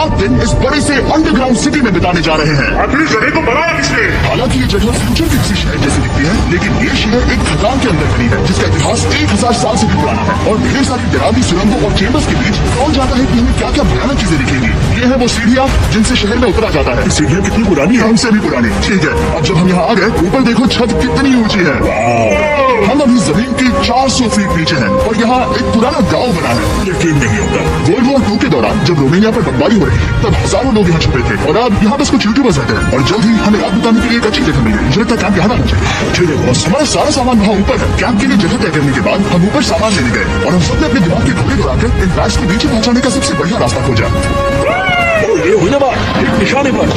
7 दिन इस बड़े से अंडरग्राउंड सिटी में बिताने जा रहे हैं। आखिर इस जगह को बनाया किसने? हालांकि ये जगह फ्यूचर के किसी शहर जैसी दिखती है, लेकिन ये शहर एक खदान के अंदर बनी है जिसका इतिहास 1000 साल से भी पुराना है और ढेर सारी डरावनी सुरंगों और चेम्बर्स के बीच कौन जाता है कि हमें क्या क्या भयानक चीजें दिखेंगी। ये है वो सीढ़ियाँ जिनसे शहर में उतरा जाता है। सीढ़ियाँ कितनी पुरानी है? हमसे भी पुरानी। ठीक है, अब जब हम यहाँ आ गए, ऊपर देखो छत कितनी ऊंची है। हम अभी जमीन की 400 फीट नीचे हैं और यहाँ एक पुराना गांव बना है। यकीन नहीं होता। वर्ल्ड वॉर 2 के दौरान जब रोमानिया पर बमबारी हो रही थी, तब हजारों लोग यहाँ छुपे थे और अब यहाँ बस कुछ यूट्यूबर्स रहते हैं और जल्द ही हमें रात बिताने के लिए एक अच्छी जगह मिल गई। मुझे लगता है कैंप यहाँ रहना चाहिए। ठीक है बॉस, हमारा सारा सामान वहाँ ऊपर है। कैंप के लिए जगह तय करने के बाद हम ऊपर सामान लेने गए और हम सबने अपने दिमाग के घोड़े दौड़ाकर इन बैग्स को नीचे पहुँचाने का सबसे बढ़िया रास्ता खोजा। ये हुई ना बात, एक निशाने पर।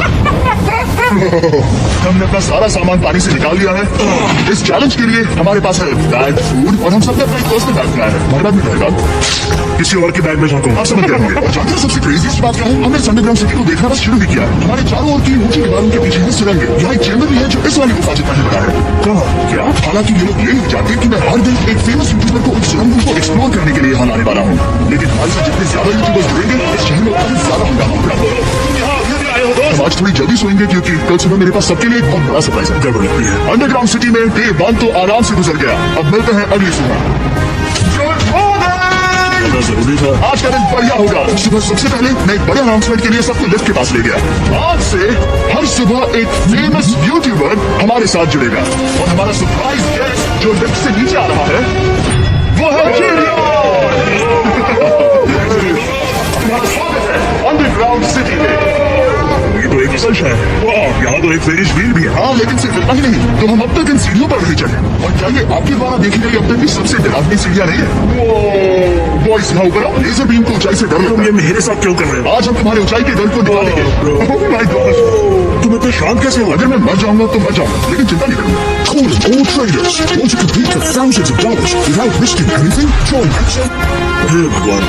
हमने अपना सारा सामान पानी से निकाल लिया है। इस चैलेंज के लिए हमारे पास है बैग, फूड और हम सबने अपना एक पर्सनल बैग बनाया है। हमारे बैग में रहेगा, किसी और के बैग में झाँको। आप समझ गए होंगे। और जानते हैं सबसे क्रेजीस्ट बात क्या है? हमने अंडरग्राउंड सिटी को देखना बस शुरू भी किया। हमारे चारों ओर की ऊंची दीवारों के पीछे है सुरंग। यहाँ एक चैम्बर भी है जो इस वाली गुफा जितना ही बड़ा है। कहाँ? क्या? हालांकि ये लोग ये नहीं जानते कि मैं हर दिन एक फेमस यूट्यूबर को उस सुरंग को एक्सप्लोर करने के लिए यहाँ लाने वाला हूँ। लेकिन हमारे साथ जितने ज्यादा यूट्यूबर्स जुड़ेंगे, इस शहर में उतना ज्यादा हंगामा होगा। हम आज थोड़ी जल्दी सोएंगे क्योंकि कल सुबह मेरे पास सबके लिए एक बहुत बड़ा सरप्राइज है। गड़बड़ लगती है। अंडरग्राउंड सिटी में डे 1 तो आराम से गुजर गया। अब मिलते हैं अगली सुबह। जरूरी था। आज का दिन बढ़िया होगा। सुबह सबसे पहले मैं एक बड़े अनाउंसमेंट के लिए सबको लिफ्ट के पास ले गया। आज से हर सुबह एक फेमस यूट्यूबर हमारे साथ जुड़ेगा और हमारा सरप्राइज गेस्ट जो लिफ्ट से नीचे आ रहा है वो है तुम्हारा स्वागत है अंडरग्राउंड सिटी में। ये तो एक असल शहर है। वाह, यहाँ तो एक फेरिस व्हील भी है। हाँ, लेकिन सिर्फ इतना ही नहीं, तो हम अब तक इन सीढ़ियों पर नहीं चढ़े। और क्या ये आपके द्वारा देखी गई अब तक की सबसे डरावनी सीढ़ियाँ नहीं है? बॉयज यहाँ ऊपर आओ। लेजर बीम को ऊंचाई से डर लगता ये है। मेरे साथ क्यों कर रहे हो? आज हम तुम्हारे ऊंचाई के डर को निकालेंगे। Oh my God! तुम इतने शांत कैसे हो? अगर मैं मर जाऊंगा तो मर जाऊंगा, लेकिन चिंता नहीं करूंगा। Calling all traders, want to compete for thousands of dollars without risking anything? Join action. हे भगवान।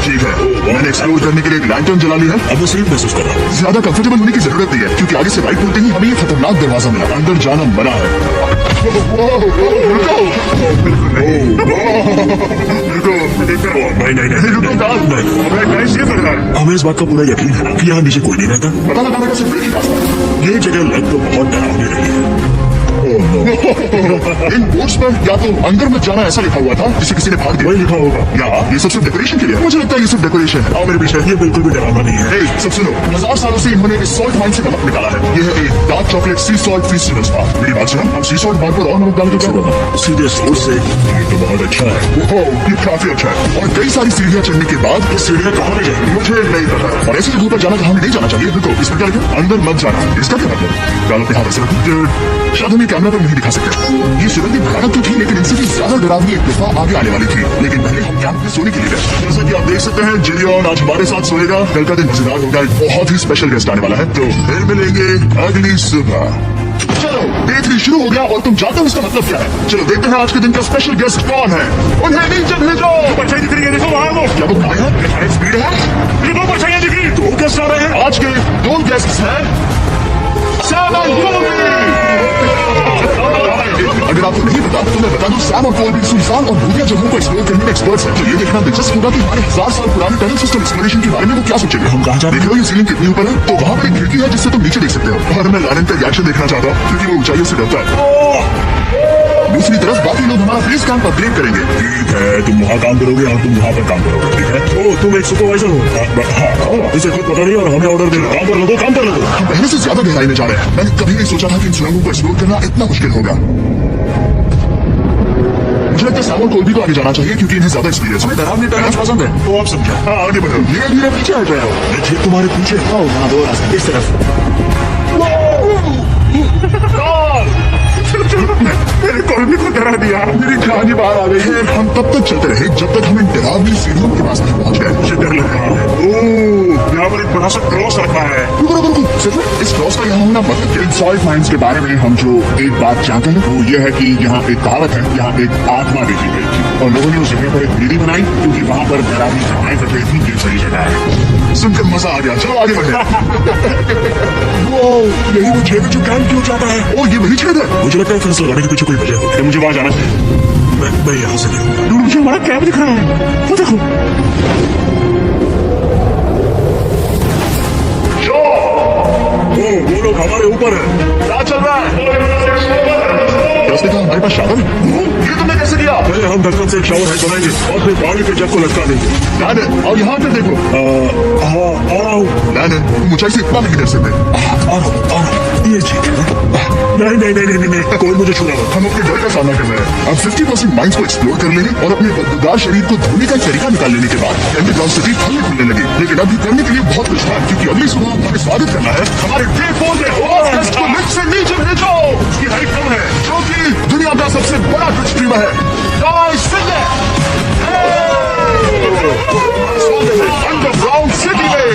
ठीक है, मैंने एक्सप्लोर करने के लिए एक लैंटर्न जला ली है। अब मैं सेफ महसूस कर रहा हूँ। ज्यादा कंफर्टेबल होने की जरूरत नहीं है क्योंकि आगे से राइट मुड़ते ही हमें ये खतरनाक दरवाजा मिला। अंदर जाना मना है। नहीं, रुको दाल। हमें इस बात का पूरा यकीन है कि यहाँ नीचे कोई नहीं रहता। पता लगाने का सिर्फ एक ही रास्ता है। ये जगह लग तो बहुत डरावनी रही है। इन बोर्ड्स पर या तो अंदर मत जाना ऐसा लिखा हुआ था जिसे किसी ने भाग दिया। वही लिखा होगा। या ये सब सिर्फ डेकोरेशन के लिए। मुझे लगता है ये सिर्फ डेकोरेशन है। आओ मेरे पीछे। ये बिल्कुल भी डरावना नहीं है। ए, सब सुनो, 1000 सालों से इन्होंने इस सॉल्ट माइन से नमक निकाला है। ये है एक डार्क चॉकलेट सी सॉल्ट फेस्टिवल स्पा। मेरी बात सुनो, हम सी सॉल्ट बार पर और नमक डाल के क्या होगा? सीधे सोच से ये तो बहुत अच्छा है। ओह, ये काफी अच्छा है। और कई सारी सीढ़ियाँ चढ़ने के बाद ये सीढ़ियाँ कहाँ ले जाएंगी? मुझे नहीं पता। और ऐसी जगहों पर जाना जहाँ हमें नहीं जाना चाहिए। देखो, इसमें क्या लिखा? अंदर मत जाना। इसका क्या मतलब? गाल अपने हाथ से रखो। शायद हम ये कैमरा पर नहीं दिखा सकते। ये सुरंग भयानक तो थी, लेकिन इनसे भी ज्यादा डरावनी एक गुफा आगे आने वाली थी। लेकिन पहले हम कैंप में सोने के लिए गए। जैसा कि आप देख सकते हैं, जिलियन आज हमारे साथ सोएगा। कल का दिन मजेदार होगा। एक बहुत ही स्पेशल गेस्ट आने वाला है, तो फिर मिलेंगे अगली सुबह। चलो, डे 3 शुरू हो गया और तुम जानते हो इसका मतलब क्या है? चलो देखते हैं आज के दिन का स्पेशल गेस्ट कौन है। उन्हें नीचे भेजो। परछाई दिख रही है, देखो वहाँ वो। क्या वो आए हैं? स्पीड है। ये दो परछाइयाँ दिख रही। दो गेस्ट आ रहे हैं। आज के 2 गेस्ट हैं सैम और कोलबी। अगर आपको नहीं पता तो मैं बता दूं, सैम और कोलबी सुनसान और भूतिया जगहों को एक्सप्लोर करने में एक्सपर्ट्स हैं। तो ये देखना दिलचस्प होगा कि हमारे 1000 साल पुराने टनल सिस्टम एक्सप्लोरेशन के बारे में वो क्या सोचेंगे। हम कहाँ जा रहे हैं? देख लो ये सीलिंग कितनी ऊपर है, तो वहाँ पर एक खिड़की है जिससे तुम नीचे देख सकते हो। और मैं लालन का रिएक्शन देखना चाहता हूँ क्योंकि वो ऊंचाइयों से डरता है। दूसरी तरफ बाकी लोग हमारा बेस कैंप अपग्रेड करेंगे। ठीक है, तुम वहाँ काम करोगे और तुम वहाँ पर काम करोगे। ठीक है। ओ, तुम एक सुपरवाइजर हो। हाँ, इसे कुछ पता नहीं और हमें ऑर्डर देना। काम कर लो, काम कर लो। हम पहले से ज्यादा गहराई में जा रहे हैं। मैंने कभी नहीं सोचा था कि इन सुरंगों को एक्सप्लोर करना इतना मुश्किल होगा। मुझे लगता है सैम और कोलबी को आगे जाना चाहिए क्योंकि इन्हें ज्यादा एक्सपीरियंस है। डरावनी टनल्स पसंद है। तो आप समझा। हाँ, आगे बढ़ो। धीरे धीरे पीछे हट रहे हो। मैं ठीक तुम्हारे पीछे। हाँ, दो रास्ते इस तरफ। मेरे कोलबी को डरा दिया। मेरी जान बाहर आ गई है। हम तब तक चलते रहे जब तक हम इन डरावनी सीढ़ियों के पास नहीं पहुंच गए। मुझे डर लग रहा है। ओह, यहाँ पर एक बड़ा सा क्रॉस रखा है। रुको, सिर्फ इस क्रॉस का यहाँ होना मतलब इन सॉल्ट माइंस के बारे में हम जो एक बात जानते हैं वो ये है कि यहाँ एक कहावत है, यहाँ एक आत्मा देखी गई थी और लोगों ने उस जगह पर एक वीडियो बनाई क्योंकि वहाँ पर डरावनी घटनाएं घट रही थी। ये सही जगह है। सुनकर मजा आ गया। चलो आगे बढ़े। वो यही वो छेद जो कैंप क्यों जाता है? ओ, ये वही छेद है। मुझे लगता है फेंस लगाने के पीछे कोई वजह होगी। मुझे वहाँ जाना चाहिए। मैं यहाँ से देखूंगा। मुझे हमारा कैंप दिख रहा है। वो देखो। लोग हमारे ऊपर है। क्या चल रहा है? उसने कहा हमारे पास शावर है। ये तुमने कैसे किया? पहले हम ढक्कन से एक शावर हेड बनाएंगे और फिर पानी के जग को लटका देंगे। मैंने और यहाँ पे देखो। हाँ आ रहा हूँ। मैंने तुम ऊंचाई से इतना नहीं गिर सकते। आ रहा हूँ। ये ठीक है। नहीं, कोई मुझे छुड़ा मत। हम अपने डर का सामना कर रहे हैं। अब 50% माइंड्स को एक्सप्लोर कर लेंगे और अपने बदबूदार शरीर को धोने का तरीका निकाल लेने के बाद अंडरग्राउंड सिटी फलने खुलने लगे। लेकिन अभी करने के लिए बहुत कुछ है, क्योंकि अगली सुबह हमें स्वागत करना है हमारे डे 4 में। को लिफ्ट से नीचे भेजो। उसकी हाइट कम है, जो कि दुनिया का सबसे बड़ा ट्विच स्ट्रीमर है। गाइस अंडरग्राउंड सिटी में।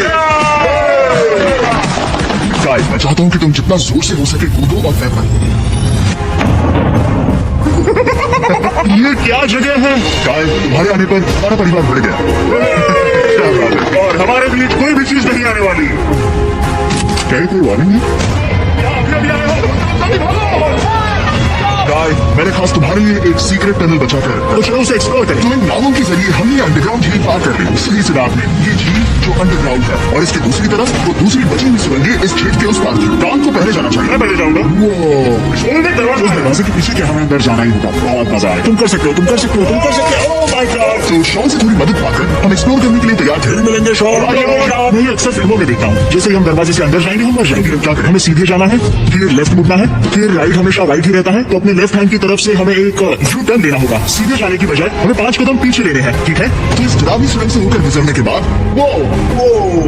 गाइस मैं चाहता हूँ कि तुम जितना जोर से हो सके कूदो और मैं ये क्या जगह है? गाइस तुम्हारे आने पर हमारा परिवार बढ़ गया। क्या बात है? और हमारे बीच कोई भी चीज नहीं आने वाली। क्या ये कोई वार्निंग है? गाइस मैंने खास तुम्हारे लिए एक सीक्रेट टनल बचाकर तो चलो उसे एक्सप्लोर करें। तुम इन नावों के जरिए हम ये अंडरग्राउंड झील पार कर रहे हैं। सही से आपने ये झील जो अंडरग्राउंड है और इसके दूसरी तरफ वो दूसरी बची हुई सुरंगें इस छेद के उस पार थी। काम को पहले जाना चाहिए। मैं पहले जाऊंगा। वो दरवाजे के पीछे के हमें अंदर जाना ही होगा। बहुत मजा आए। तुम कर सकते हो। Oh my God. तो शॉल से थोड़ी मदद पाकर हम एक्सप्लोर करने के लिए तैयार थे। मिलेंगे शॉल। मैं अक्सर फिल्मों में देखता हूँ, जैसे ही हम दरवाजे से अंदर जाएंगे हम मर जाएंगे। क्या हमें सीधे जाना है, फिर लेफ्ट मुड़ना है, फिर राइट हमेशा राइट ही रहता है। तो अपने लेफ्ट हैंड की तरफ से हमें एक यू टर्न लेना होगा। सीधे जाने की बजाय हमें 5 कदम पीछे लेने हैं। ठीक है? तो इस डरावनी सुरंग से होकर गुजरने के बाद वो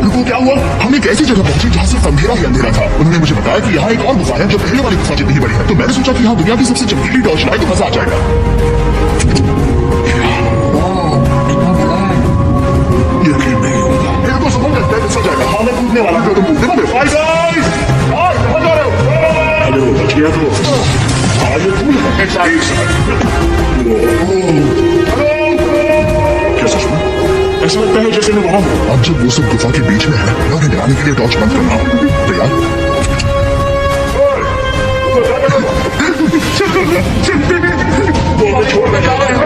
रुको, क्या हुआ? हम एक ऐसी जगह पहुंचे जहाँ से अंधेरा ही अंधेरा था। उन्होंने मुझे बताया कि यहाँ एक और गुफा है जो पहले वाली गुफा जितनी ही बड़ी है। तो मैंने सोचा कि यहाँ दुनिया की सबसे चमकीली टॉर्च लाइट तो मजा आ जाएगा। यकीन नहीं होगा। मेरे को समझ लगता है हो जाएगा। हाँ मैं कूदने वाला हूँ। तुम कूदने वाले हो? हाय गाइस, हाय कहाँ जा रहे हो? अरे वो बच गया तो आगे कूद। क्या सच में? ऐसा लगता है जैसे मैं वहां हूँ। अब जब वो सब गुफा के बीच में है, मैं उन्हें डराने के लिए टॉर्च बंद कर रहा हूँ। तैयार? छोड़ने जा रहे हैं।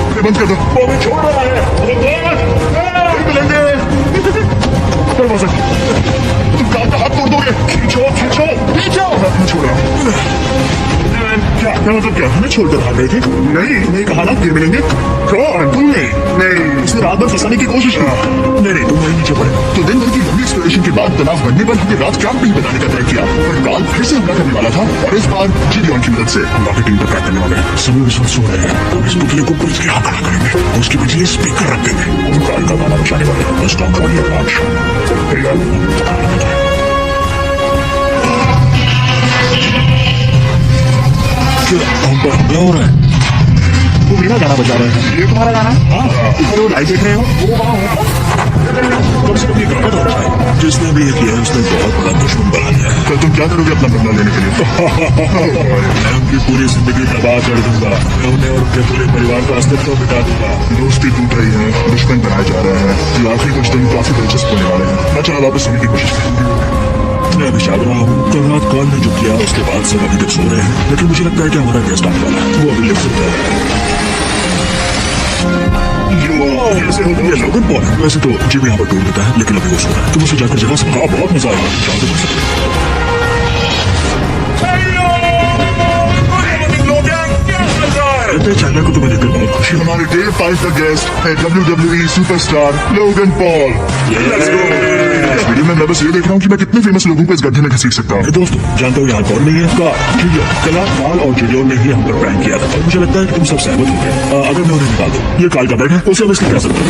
चलो बंद कर दो। वो भी छोड़ रहा है। मिलेंगे। तुम काम का हाथ तोड़ दोगे। खींचो। मैं छोड़ रहा हूँ। क्या मतलब क्या? हमें छोड़कर भाग गए थे? नहीं कहा ना फिर मिलेंगे। कौन? तुमने? नहीं, उसने रात भर फंसाने की कोशिश की। नहीं तुम वहीं नीचे पड़े। तो दिन भर की लंबी एक्सप्लोरेशन के बाद तनाव बढ़ने पर हमने रात कैंप नहीं बताने का तय किया। पर काल फिर से हमला करने वाला था और इस बार जीडियन की मदद से हम बाकी टीम पर ट्रैक करने वाले हैं। सभी विश्वास सो रहे हैं। तो इस पुतले को पुलिस के हाथ खड़ा करेंगे और उसके पीछे स्पीकर रख देंगे। हम काल का गाना बचाने वाले हैं। बस काम करिए आज। तैयार हो? हम पर हमला हो रहा है। वो मेरा गाना बजा रहे हैं। ये तुम्हारा गाना? हाँ। ऊपर वो लाइट देख रहे हो? वो वहाँ हो। कम से कम ये गाना तो अच्छा है। जिसने भी ये किया उसने बहुत बड़ा दुश्मन बना लिया है। तो तुम क्या करोगे अपना बदला लेने के लिए? मैं उनकी पूरी जिंदगी तबाह कर दूंगा। मैं उन्हें और उनके पूरे परिवार का अस्तित्व मिटा दूंगा। दोस्ती टूट रही है, दुश्मन बनाए जा रहे हैं। ये आखिरी कुछ दिन काफी दिलचस्प होने वाले हैं। मैं चला वापस सोने की कोशिश करूंगी। मैं अभी जाग रहा हूँ। कल रात काल ने जो किया उसके बाद सब अभी तक सो रहे हैं। लेकिन मुझे लगता है कि हमारा गेस्ट आने वाला है। वो अभी लिख सकता है। ये लोगन पॉल है। वैसे तो जिम यहाँ पर टूर देता है, लेकिन अभी वो सो रहा है। तुम उसे जाकर जगा सकते हो। बहुत मजा आएगा। जाओ तो कर सकते हो। चैनल को तुम्हें देखकर बहुत खुशी। हमारे डे 5 का गेस्ट है WWE superstar Logan Paul. Video में मैं बस ये देख रहा हूँ कि मैं कितने फेमस लोगों को इस गड्ढे में घसीट सकता हूँ। दोस्तों जानते हो यहाँ कौन नहीं है? कला काल और जिडियन ने ही हम पर प्रैंक किया था और मुझे लगता है कि तुम सब सहमत हो गए। अगर मैं उन्हें निकाल दूं, ये काल का बेड है, उसे हम इसलिए कह सकते हैं।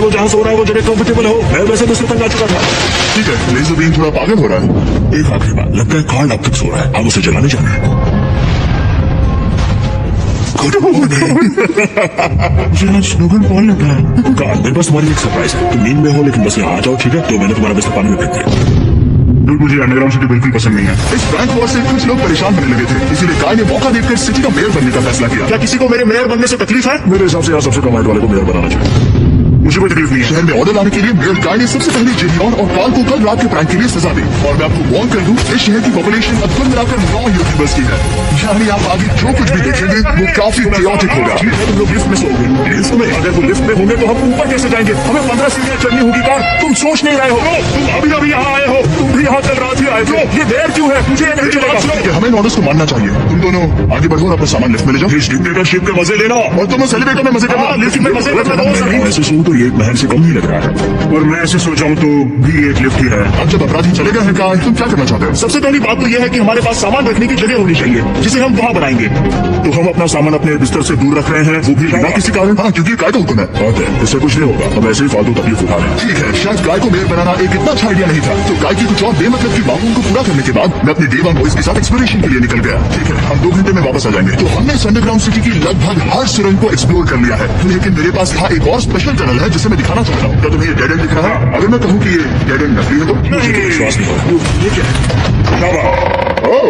वो जहाँ सो रहा है वो जगह कंफर्टेबल हो। मैं वैसे तो तंग आ चुका था। ठीक है, लेजर बीम थोड़ा पागल हो रहा है। एक आखिरी बात, लगता है काल अब तक सो रहा है। हम उसे जलाने जाना है। लोगन पॉल लग रहा है। काल मेरे पास तुम्हारी एक सरप्राइज है। तुम नींद में हो लेकिन बस यहाँ आ जाओ, ठीक है? तो मैंने तुम्हारा बिस्तर पानी में फेंक दिया। मुझे अंडरग्राउंड सिटी बिल्कुल पसंद नहीं है। इस बैंक वॉर से कुछ लोग परेशान होने लगे थे, इसीलिए काय ने मौका देखकर सिटी का मेयर बनने का फैसला किया। क्या किसी को मेरे मेयर बनने से तकलीफ है? मेरे हिसाब से यहाँ सबसे कम हाइट वाले को मेयर बनाना चाहिए। मुझे कोई तकलीफ नहीं है। शहर में ऑर्डर लाने के लिए मेयर गाय ने सबसे पहले जेनियॉन और कार्ल को कल रात के प्रैंक के लिए सजा दी। और मैं आपको वार्न कर दूं, इस शहर की पॉपुलेशन अब कुल मिलाकर 9 यूट्यूबर्स की है। यानी आप आगे जो कुछ भी देखेंगे वो काफी chaotic होगा। ठीक है, तुम लोग लिफ्ट में सोओगे। लिफ्ट में अगर वो लिफ्ट में होंगे तो हम ऊपर कैसे जाएंगे? हमें 15 सीढ़ियां चढ़नी होगी कार। तुम सोच नहीं रहे हो? तुम अभी अभी यहाँ आए हो, तुम भी यहाँ कल रात ही आए थे। ये देर क्यों है? मुझे ये नहीं चलेगा। ठीक है, हमें ऑर्डर्स को मानना चाहिए। तुम दोनों आगे बढ़ो और अपना सामान लिफ्ट में ले जाओ। इस डिक्टेटरशिप के मजे लेना और तुम उस एलिवेटर में मजे करना। लिफ्ट में मजे करना। ऐसे सोचूं तो ये एक महल से कम नहीं लग रहा है, और मैं ऐसे सोचाऊं तो भी एक लिफ्ट ही है। अब जब अपराधी चले गए हैं कहा, तुम क्या करना चाहते हो? सबसे पहली बात तो यह है कि हमारे पास सामान रखने की जगह होनी चाहिए, जिसे हम वहाँ बनाएंगे। तो हम अपना सामान अपने बिस्तर से दूर रख रहे हैं, वो भी बिना किसी कारण। हाँ, क्योंकि काय का हुक्म है। बात है, इससे कुछ नहीं होगा। हम ऐसे ही फालतू तकलीफ उठा रहे हैं। ठीक है, शायद गाय को मेयर बनाना एक इतना अच्छा आइडिया नहीं था। तो गाय की कुछ और बेमतलब की मांगों को पूरा करने के बाद मैं अपने देवान बॉयज के साथ एक्सप्लोरेशन के लिए निकल गया। ठीक है, हम 2 घंटे में वापस आ जाएंगे। तो हमने इस अंडरग्राउंड सिटी की लगभग हर सुरंग को एक्सप्लोर कर लिया है, लेकिन मेरे पास था एक और स्पेशल टनल है जिसे मैं दिखाना चाहता हूँ। क्या तुम्हें ये डेड एंड दिख रहा है? अगर मैं कहूँ कि ये डेड एंड नकली है तो मुझे तो विश्वास नहीं हो रहा। ये क्या है? क्या बात? ओह,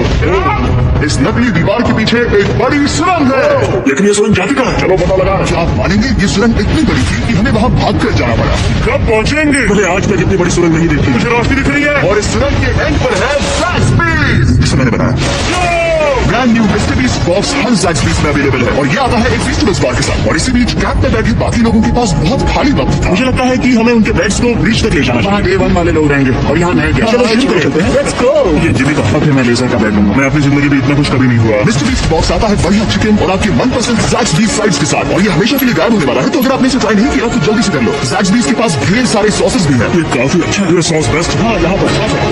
इस नकली दीवार के पीछे एक बड़ी सुरंग है। लेकिन ये सुरंग जाती कहाँ है? चलो पता लगा। क्या आप मानेंगे, ये सुरंग इतनी बड़ी थी कि हमें वहाँ भागकर जाना पड़ा। कब पहुँचेंगे? मुझे आज तक इतनी बड़ी सुरंग नहीं देखी। मुझे रोशनी दिख रही है। और इस सुरंग के एंड पर है ज़ैक्सबीस, जिसे मैंने बनाया। Brand new Mr Beast box हर ज़ैक्सबीस में अवेलेबल है और ये आता है एक फेस्टिवल्स बार के साथ। और इसी बीच कैंप में बैठे बाकी लोगों के पास बहुत खाली वक्त था। मुझे लगता है कि हमें उनके बेड्स को ब्रिज तक ले जाना चाहिए। डे 1 वाले लोग रहेंगे और यहाँ नए गेस्ट। चलो शुरू करते हैं। Let's go. ये जिमी का फिर मैं लेजर का बेड लूंगा। मैं अपनी जिंदगी में इतना कुछ कभी नहीं हुआ। मिस्टर बीस्ट बॉक्स आता है बढ़िया चिकन और आपके मनपसंद ज़ैक्सबीस साइड्स के साथ, और ये हमेशा के लिए गायब होने वाला है। तो अगर आपने इसे ट्राई नहीं किया तो जल्दी से कर लो। ज़ैक्सबीस के पास ढेर सारे सॉसेस भी हैं। ये काफी अच्छा है। ये सॉस बेस्ट। हाँ, यहाँ पर सॉस है।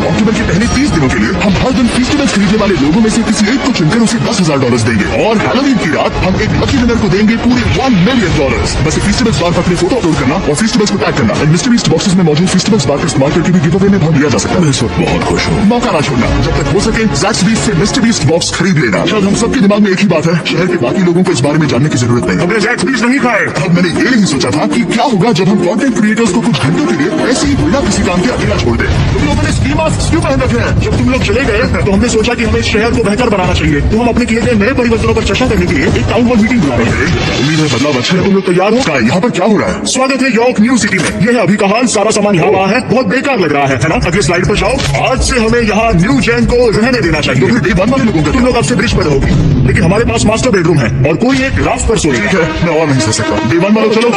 अक्टूबर के पहले 30 दिनों के लिए हम हर दिन फेस्टिवल्स खरीदने वाले लोगों में से किसी एक को चुनकर उसे $10,000 देंगे, और हैलोवीन की रात हम एक लकी विनर को देंगे पूरे $1 मिलियन। बस फेस्टिवल्स बार पर अपने फोटो अपलोड करना और फेस्टिवल्स को टैग करना। मिस्टर बीस्ट बॉक्सेस में मौजूद फेस्टिवल्स बार का इस्तेमाल करके भी गिव अवे में भाग लिया जा सकता है। मैं इस वक्त बहुत खुश हूँ। मौका ना छोड़ना, जब तक हो सके ज़ैक्सबीस से मिस्टर बीस्ट बॉक्स खरीद लेना। शायद हम सबके दिमाग में एक ही बात है, शहर के बाकी लोगों को इस बारे में जानने की जरूरत नहीं। हमने ज़ैक्सबीस नहीं खाए। अब मैंने ये नहीं सोचा था कि क्या होगा जब हम कंटेंट क्रिएटर्स को कुछ घंटों के लिए ऐसे ही बिना किसी काम के अकेला छोड़ दें। तुम लोगों ने स्की मास्क क्यों पहन रखे हैं? जब तुम लोग चले गए तो हमने सोचा कि हमें इस शहर को बेहतर बनाना चाहिए। तो हम अपने किए गए नए परिवर्तनों पर चर्चा करने के लिए एक टाउन हॉल मीटिंग बुला रहे हैं। उम्मीद है बदलाव अच्छा है। तुम लोग तैयार हो? क्या यहाँ पर क्या हो रहा है? स्वागत है यॉर्क न्यू सिटी में। यह है अभी का हाल। सारा सामान यहाँ वहाँ है। बहुत बेकार लग रहा है ना? अगली स्लाइड पर जाओ। आज से हमें यहाँ न्यू जेन को रहने देना तो चाहिए। फिर डे 1 वाले लोगों का तुम लोग आपसे ब्रिज पर रहोगी, लेकिन हमारे पास मास्टर बेडरूम है और कोई एक राफ्ट पर सोएगा। ठीक है, मैं और नहीं सह सकता। डे 1 वालों चलो,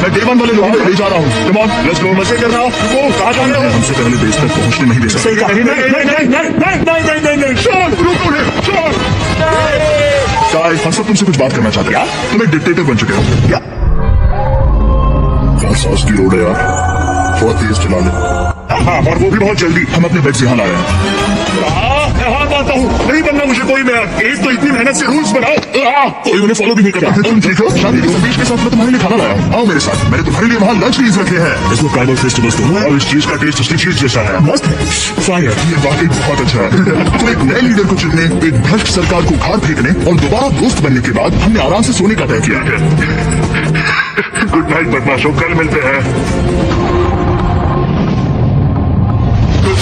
मैं डे 1 वाले लोगों को ले जा रहा हूँ। Come on, let's go. मजे करना। रुको, कहाँ जा रहे हो? हमसे पहले बेस तक पहुँचने नहीं दे सकते। सही कहा। नहीं नहीं नहीं नहीं नहीं नहीं नहीं नहीं। चल, रुको रे, चल। काय, हम सब तुमसे कुछ बात करना चाहते हैं। तुम एक डिक्टेटर बन चुके हो। क्या? क्या सॉस की रोड है यार, बहुत तेज चला लो। हाँ, और वो भी बहुत जल्दी। हम अपने बेड से यहाँ ला रहे हैं। हाँ, मानता हूँ। नहीं बनना मुझे कोई। मैं एक तो इतनी मेहनत से रूल्स बनाओ, कोई उन्हें फॉलो भी नहीं करता। तुम ठीक हो? शादी के संदेश के साथ मैं तुम्हारे लिए खाना लाया हूँ। आओ मेरे साथ, मैंने तुम्हारे लिए वहाँ लंच लीज रखे हैं। इसमें ट्राइबल फेस्टिवल्स तो है और इस चीज का टेस्ट असली चीज जैसा है। मस्त है। फायर। ये वाकई बहुत अच्छा है। तो एक नए लीडर को चुनने, एक भ्रष्ट सरकार को उखाड़ फेंकने और दोबारा दोस्त बनने के बाद हमने आराम से सोने का तय किया है। गुड नाइट बदमाशों, कल मिलते हैं।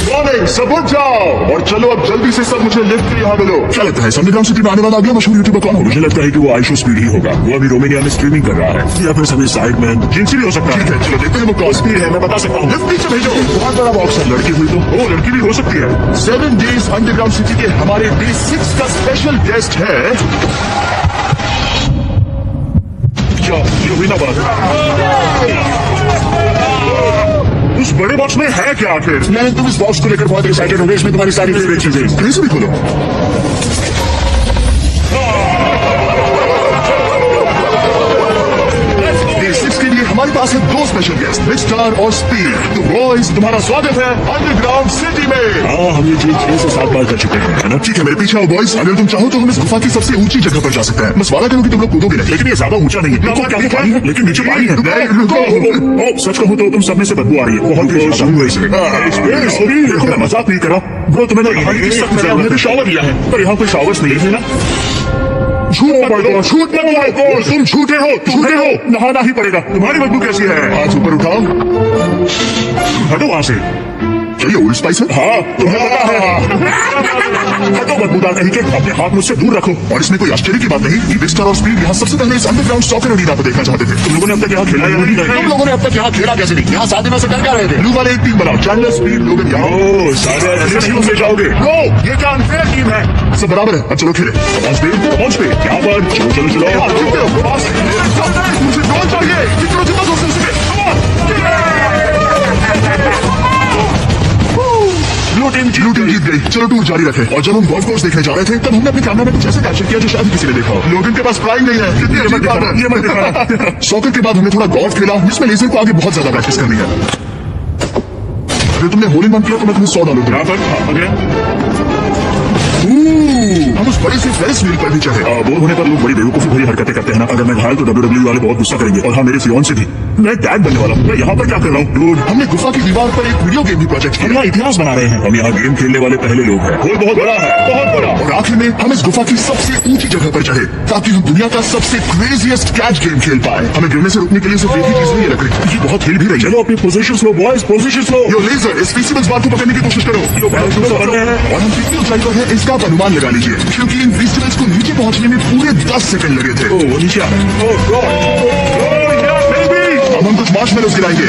मॉर्निंग, सब उठ जाओ और चलो अब जल्दी से सब मुझे लिफ्ट के यहाँ मिलो। क्या लगता है अंडरग्राउंड सिटी में आने वाला अगला मशहूर यूट्यूबर कौन होगा? मुझे लगता है कि वो आयुषो स्पीड ही होगा। वो अभी रोमेनिया में स्ट्रीमिंग कर रहा है, या फिर सभी साइड में जिनसी भी हो सकता है। चलो देखते हैं वो कौन स्पीड है, मैं बता सकता हूँ। लिफ्ट नीचे भेजो। बहुत बड़ा बॉक्स है। लड़की हुई तो वो लड़की भी हो सकती है। 7 डेज अंडरग्राउंड सिटी के हमारे डे 6 का स्पेशल गेस्ट है। क्या ये हुई ना बात? उस बड़े बॉक्स में है क्या आखिर? मैं तुम इस बॉक्स को लेकर बहुत एक्साइटेड हो गए। इसमें तुम्हारी सारी फेवरेट चीजें। कहीं से भी खोलो। डे 6 के लिए हमारे पास है 2 स्पेशल गेस्ट, बिग स्टार और स्पीड। तो बॉयज, तुम्हारा स्वागत है अंडरग्राउंड सिटी में। हाँ, हम ये चीज 6 से 7 बार कर चुके हैं, है ना? ठीक है, मेरे पीछे आओ बॉयज। अगर तुम चाहो तो हम इस गुफा की सबसे ऊंची जगह पर जा सकते हैं। बस वादा करो कि तुम लोग कूदोगे नहीं। लेकिन ये ज्यादा ऊंचा नहीं है। ऊपर क्या पानी है, लेकिन नीचे पानी है। ओ, सच कहूँ तो तुम सब में से बदबू आ रही है। बहुत तेज शॉवर से। देखो, मैं मजाक नहीं कर रहा ब्रो। तुम्हें मैंने शॉवर लिया है, पर यहाँ कोई शॉवर्स नहीं है ना? झूठ मत बोलो, तुम झूठे हो। नहाना ही पड़ेगा। तुम्हारी बदबू कैसी है? हाथ ऊपर उठाओ। हटो वहां से। क्या ये ओल्ड स्पाइस है? हाँ तुम्हें पता है। हटो बदबूदार कहीं के, अपने हाथ मुझसे दूर रखो। और इसमें कोई आश्चर्य की बात नहीं कि विक्टर और स्पीड यहाँ सबसे पहले इस अंडरग्राउंड सॉकर अरीना को देखना चाहते थे। तुम लोगों ने अब तक यहाँ खेला या नहीं? तुम लोगों ने अब तक यहाँ खेला कैसे नहीं? यहाँ शादी में से कर क्या रहे थे? ब्लू वाले एक टीम बनाओ, चैंडलर, स्पीड, लोगन यहाँ। ओह सारे ऐसे नहीं घुसे जाओगे। नो, ये क्या अनफेयर टीम है? सब बराबर है, अब चलो खेले। पहुंच पे यहाँ पर चलो चलो चलो। यार, कितने हो? मुझे गोल चाहिए, जितना जितना हो सके। ब्लू टीम जीत गई। चलो टूर जारी रखे। और जब हम गोल्फ कोर्स देखने जा रहे थे तब हमने अपने कैमरा में कुछ ऐसा कैप्चर किया जो शायद किसी ने देखा हो। लोगन के पास प्राइम नहीं है। कितनी अजीब बात है। ये मत दिखाना। सॉकर के बाद हमने थोड़ा गोल्फ खेला जिसमें लेजर को आगे बहुत ज्यादा प्रैक्टिस करनी है। अगर तुमने होल इन वन किया तो मैं तुम्हें 100 डालूंगा। यहाँ पर अगले हम उस बड़े से फेरिस व्हील पर भी चढ़े। बोर होने पर लोग बड़ी बेवकूफी भरी हरकतें करते हैं ना। अगर मैं घायल तो WWE वाले बहुत गुस्सा करेंगे। और हाँ मेरे फियोन से भी। मैं डैड बनने वाला हूँ। मैं यहाँ पर क्या कर रहा हूँ? डूड, हमने गुफा की दीवार पर एक वीडियो गेम भी प्रोजेक्ट हम किया। यहाँ इतिहास बना रहे हैं। हम यहाँ गेम खेलने वाले पहले लोग हैं। होल बहुत बड़ा है, बहुत बड़ा। और आखिर में हम इस गुफा की सबसे ऊंची जगह पर चढ़े ताकि हम दुनिया का सबसे क्रेजीएस्ट कैच गेम खेल पाए। हमें गिरने से रोकने के लिए सिर्फ एक ही चीज नहीं लग रही, ये बहुत हिल भी रही है। चलो अपनी पोजीशन लो बॉयज, पोजीशन लो। यो लेजर, इस फीसिबल्स बार को पकड़ने की कोशिश करो। और हम कितनी ऊंचाई पर है इसका आप अनुमान लगा लीजिए, क्योंकि इन फीसिबल्स को नीचे पहुंचने में पूरे 10 सेकंड लगे थे। वो नीचे आ रहा है। ओह गॉड, अब हम कुछ मार्शमेलोस गिराएंगे।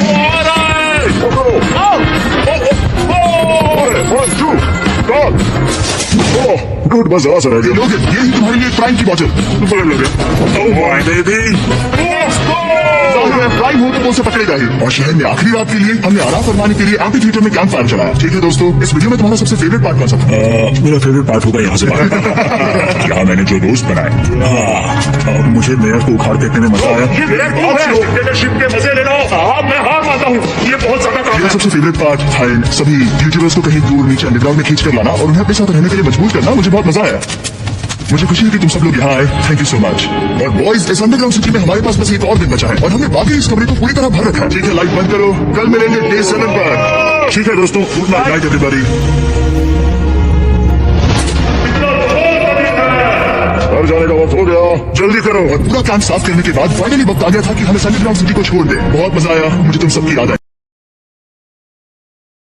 गुड मजा आ रहा है। लोग ये ही तुम्हारे लिए प्राइम की बॉटल। पकड़ लोगे। Oh my baby. प्राइम हो तो उसे पकड़ेगा ही। और शहर में आखिरी रात के लिए हमने आराम फरमाने के लिए एम्पी थिएटर में कैंप फायर चलाया। ठीक है दोस्तों, इस वीडियो में तुम्हारा सबसे फेवरेट पार्ट कौन सा था? मेरा फेवरेट पार्ट होगा यहाँ से बाहर। यहाँ मैंने जो दोस्त बनाए। मुझे मेयर को उखाड़ फेंकने में मजा आया। के मजे लेना। मैं हार मानता हूँ। ये बहुत ज्यादा काम मेरा है। सबसे फेवरेट पार्ट था इन सभी यूट्यूबर्स को कहीं दूर नीचे अंडरग्राउंड में खींच कर लाना और उन्हें अपने साथ रहने के लिए मजबूर करना। मुझे बहुत मजा आया। मुझे खुशी है कि तुम सब लोग यहाँ आए। Thank you so much. और बॉयज, इस अंडरग्राउंड सिटी में हमारे पास बस एक और दिन बचा है और हमने बाकी इस कमरे को पूरी तरह भर रखा है। ठीक है, लाइट बंद करो। कल मिलेंगे डे 7 पर। ठीक है दोस्तों, गुड नाइट एवरीबॉडी। घर जाने का वक्त हो गया, जल्दी करो। और पूरा कैंप साफ करने के बाद फाइनली वक्त आ गया था कि हमें अंडरग्राउंड सिटी को छोड़ दे। बहुत मजा आया, मुझे तुम सबकी याद आई।